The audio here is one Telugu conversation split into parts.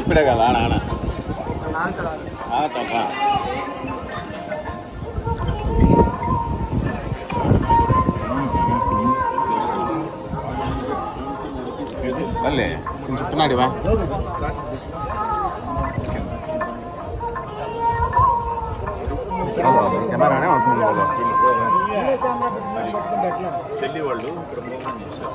ఇప్పుడే కదా నాన్న తప్ప మళ్ళీ కొంచెం చెప్తున్నాడువా కెమెరానే అవసరం వాళ్ళు చెల్లి వాళ్ళు ఇక్కడ మూమెంట్ చేశారు.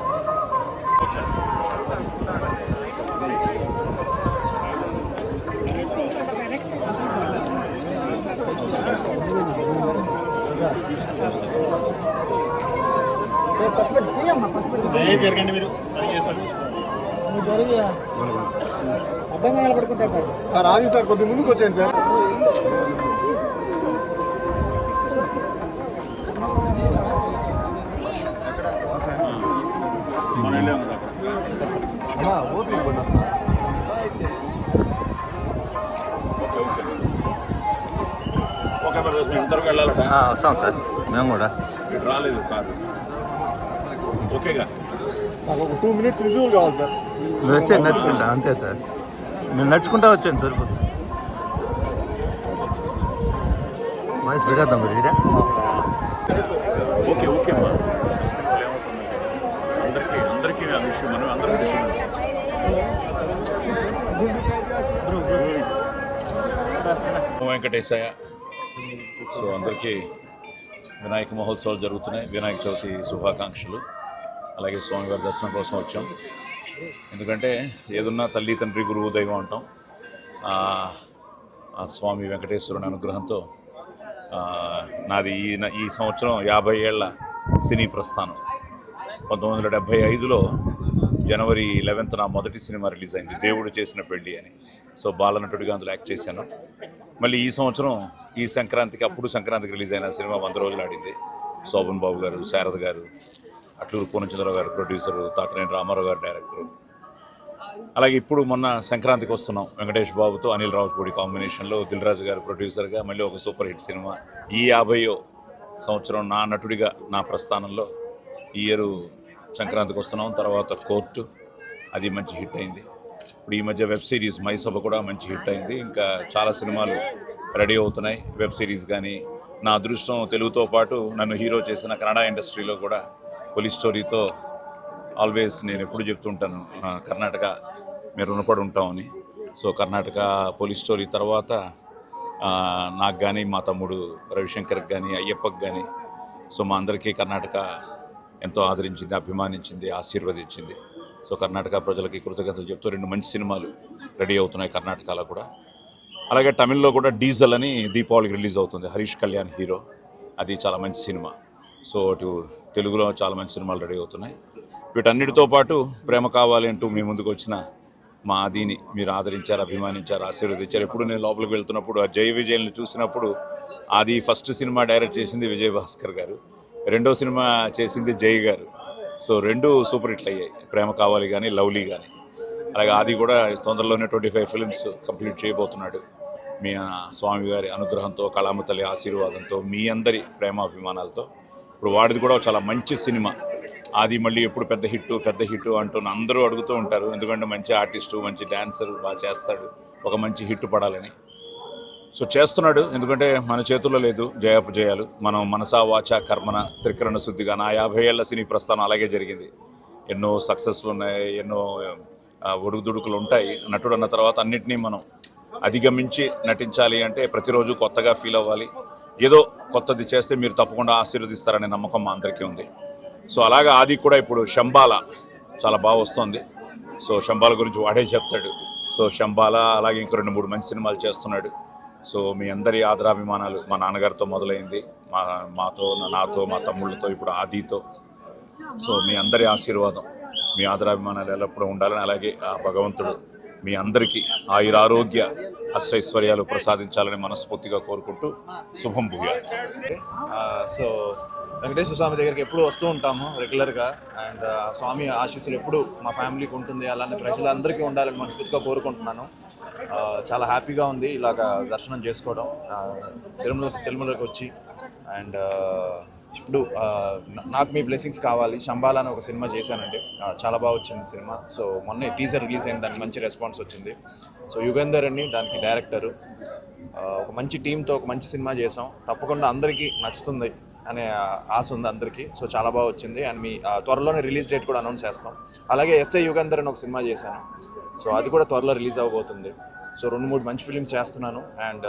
జరగండి మీరు సార్ ఆది సార్ కొద్దిగా ముందుకు వచ్చాను సార్. వస్తాం సార్ మేము కూడా రాలేదు కాదు. ఓకేగా 2 minutes విజువల్ కావాలి సార్. మీరు వచ్చేది నడుచుకుంటా అంతే సార్. మీరు నడుచుకుంటా వచ్చాను సార్. వాయిస్ బిగద్దాం మీరు ఇక్కడ. ఓకే ఓకే అమ్మా. అందరికీ ఆ విషయం మనం అందరికీ విషయం వెంకటేశయ్య. సో అందరికీ వినాయక మహోత్సవాలు జరుగుతున్నాయి. వినాయక చవితి శుభాకాంక్షలు. అలాగే స్వామివారి దర్శనం కోసం వచ్చాం. ఎందుకంటే ఏదున్నా తల్లి తండ్రి గురువు దైవం అంటాం. ఆ స్వామి వెంకటేశ్వరుని అనుగ్రహంతో నాది ఈ సంవత్సరం 50 ఏళ్ల సినీ ప్రస్థానం. 1975లో జనవరి 11th నా మొదటి సినిమా రిలీజ్ అయింది, దేవుడు చేసిన పెళ్ళి అని. సో బాలనటుడిగా అందులో యాక్ట్ చేశాను. మళ్ళీ ఈ సంవత్సరం ఈ సంక్రాంతికి, అప్పుడు సంక్రాంతికి రిలీజ్ అయిన సినిమా 100 రోజులు ఆడింది. శోభన్ బాబు గారు, శారద గారు, అట్లూరు పూర్ణచంద్రరావు గారు ప్రొడ్యూసరు, తాతనేని రామారావు గారు డైరెక్టరు. అలాగే ఇప్పుడు మొన్న సంక్రాంతికి వస్తున్నాం వెంకటేష్ బాబుతో అనిల్ రావుపూడి కాంబినేషన్లో దిల్ రాజు గారు ప్రొడ్యూసర్గా మళ్ళీ ఒక సూపర్ హిట్ సినిమా. ఈ 50వ సంవత్సరం నా నటుడిగా నా ప్రస్థానంలో ఈ ఇయర్ సంక్రాంతికి వస్తున్నాం. తర్వాత కోర్టు, అది మంచి హిట్ అయింది. ఇప్పుడు ఈ మధ్య వెబ్ సిరీస్ మైసభ కూడా మంచి హిట్ అయింది. ఇంకా చాలా సినిమాలు రెడీ అవుతున్నాయి. వెబ్ సిరీస్ కానీ, నా అదృష్టం తెలుగుతో పాటు నన్ను హీరో చేసిన కన్నడ ఇండస్ట్రీలో కూడా పోలీస్ స్టోరీతో ఆల్వేస్ నేను ఎప్పుడు చెప్తుంటాను, కర్ణాటక మీరు రుణపడి ఉంటామని. సో కర్ణాటక పోలీస్ స్టోరీ తర్వాత నాకు కానీ, మా తమ్ముడు రవిశంకర్కి కానీ, అయ్యప్పకి కానీ, సో మా అందరికీ కర్ణాటక ఎంతో ఆదరించింది, అభిమానించింది, ఆశీర్వదించింది. సో కర్ణాటక ప్రజలకి కృతజ్ఞతలు చెప్తూ 2 మంచి సినిమాలు రెడీ అవుతున్నాయి కర్ణాటకలో కూడా. అలాగే తమిళ్లో కూడా డీజల్ అని దీపావళికి రిలీజ్ అవుతుంది, హరీష్ కళ్యాణ్ హీరో. అది చాలా మంచి సినిమా. సో అటు తెలుగులో చాలా మంచి సినిమాలు రెడీ అవుతున్నాయి. వీటన్నిటితో పాటు ప్రేమ కావాలి అంటూ మీ ముందుకు వచ్చిన మా ఆదిని మీరు ఆదరించారు, అభిమానించారు, ఆశీర్వదించారు. ఎప్పుడు నేను లోపలికి వెళ్తున్నప్పుడు ఆ జై విజయ్ని చూసినప్పుడు, ఆది ఫస్ట్ సినిమా డైరెక్ట్ చేసింది విజయ్ భాస్కర్ గారు, రెండో సినిమా చేసింది జై గారు. సో 2 సూపర్ హిట్లు అయ్యాయి, ప్రేమ కావాలి కానీ, లవ్లీ కానీ. అలాగే ఆది కూడా తొందరలోనే 25 ఫిల్మ్స్ కంప్లీట్ చేయబోతున్నాడు. మీ స్వామివారి అనుగ్రహంతో, కళామ తల్లి ఆశీర్వాదంతో, మీ అందరి ప్రేమాభిమానాలతో. ఇప్పుడు వాడిది కూడా చాలా మంచి సినిమా. ఆది మళ్ళీ ఎప్పుడు పెద్ద హిట్టు అంటూ అందరూ అడుగుతూ ఉంటారు. ఎందుకంటే మంచి ఆర్టిస్టు, మంచి డ్యాన్సర్, బాగా చేస్తాడు, ఒక మంచి హిట్ పడాలని. సో చేస్తున్నాడు. ఎందుకంటే మన చేతుల్లో లేదు జయాపజయాలు. మనం మనసా వాచా కర్మన త్రికరణ శుద్ధిగా నా 50 ఏళ్ల సినీ ప్రస్థానం అలాగే జరిగింది. ఎన్నో సక్సెస్లు ఉన్నాయి, ఎన్నో ఒడుగుదుడుకులు ఉంటాయి. నటుడు అన్న తర్వాత అన్నింటినీ మనం అధిగమించి నటించాలి అంటే ప్రతిరోజు కొత్తగా ఫీల్ అవ్వాలి. ఏదో కొత్తది చేస్తే మీరు తప్పకుండా ఆశీర్వదిస్తారనే నమ్మకం మా అందరికీ ఉంది. సో అలాగే ఆది కూడా ఇప్పుడు శంబాల చాలా బాగా వస్తుంది. సో శంబాల గురించి వాడే చెప్తాడు. సో శంబాల అలాగే ఇంకో 2-3 మంచి సినిమాలు చేస్తున్నాడు. సో మీ అందరి ఆదరాభిమానాలు మా నాన్నగారితో మొదలైంది, నాతో, మా తమ్ముళ్ళతో, ఇప్పుడు ఆదితో. సో మీ అందరి ఆశీర్వాదం, మీ ఆదరాభిమానాలు ఎల్లప్పుడూ ఉండాలని, అలాగే ఆ భగవంతుడు మీ అందరికీ ఆయురారోగ్య అష్టైశ్వర్యాలు ప్రసాదించాలని మనస్ఫూర్తిగా కోరుకుంటూ శుభం భూయాత్. సో వెంకటేశ్వర స్వామి దగ్గరికి ఎప్పుడు వస్తూ ఉంటాము రెగ్యులర్గా. అండ్ స్వామి ఆశీస్సులు ఎప్పుడు మా ఫ్యామిలీకి ఉంటుంది, అలానే ప్రజలందరికీ ఉండాలని మనస్ఫూర్తిగా కోరుకుంటున్నాను. చాలా హ్యాపీగా ఉంది ఇలాగ దర్శనం చేసుకోవడం, తిరుమలకి వచ్చి. అండ్ ఇప్పుడు నాకు మీ బ్లెస్సింగ్స్ కావాలి శంబాలా అని ఒక సినిమా చేశానండి. చాలా బాగా వచ్చింది సినిమా. సో మొన్నే టీజర్ రిలీజ్ అయింది, దానికి మంచి రెస్పాన్స్ వచ్చింది. సో యుగంధర్ అని దానికి డైరెక్టరు. ఒక మంచి టీంతో ఒక మంచి సినిమా చేసాం, తప్పకుండా అందరికీ నచ్చుతుంది అనే ఆశ ఉంది అందరికీ. సో చాలా బాగా వచ్చింది. అండ్ మీ త్వరలోనే రిలీజ్ డేట్ కూడా అనౌన్స్ చేస్తాం. అలాగే ఎస్ఐ యుగంధర్ అని ఒక సినిమా చేశాను, సో అది కూడా త్వరలో రిలీజ్ అవ్వబోతుంది. సో 2-3 మంచి ఫిలిమ్స్ చేస్తున్నాను. అండ్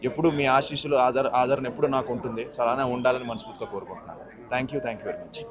ఎప్పుడు మీ ఆశీస్సులు ఆదరణ ఎప్పుడు నాకు ఉంటుంది. సో అలానే ఉండాలని మనస్ఫూర్తిగా కోరుకుంటున్నాను. Thank you very much.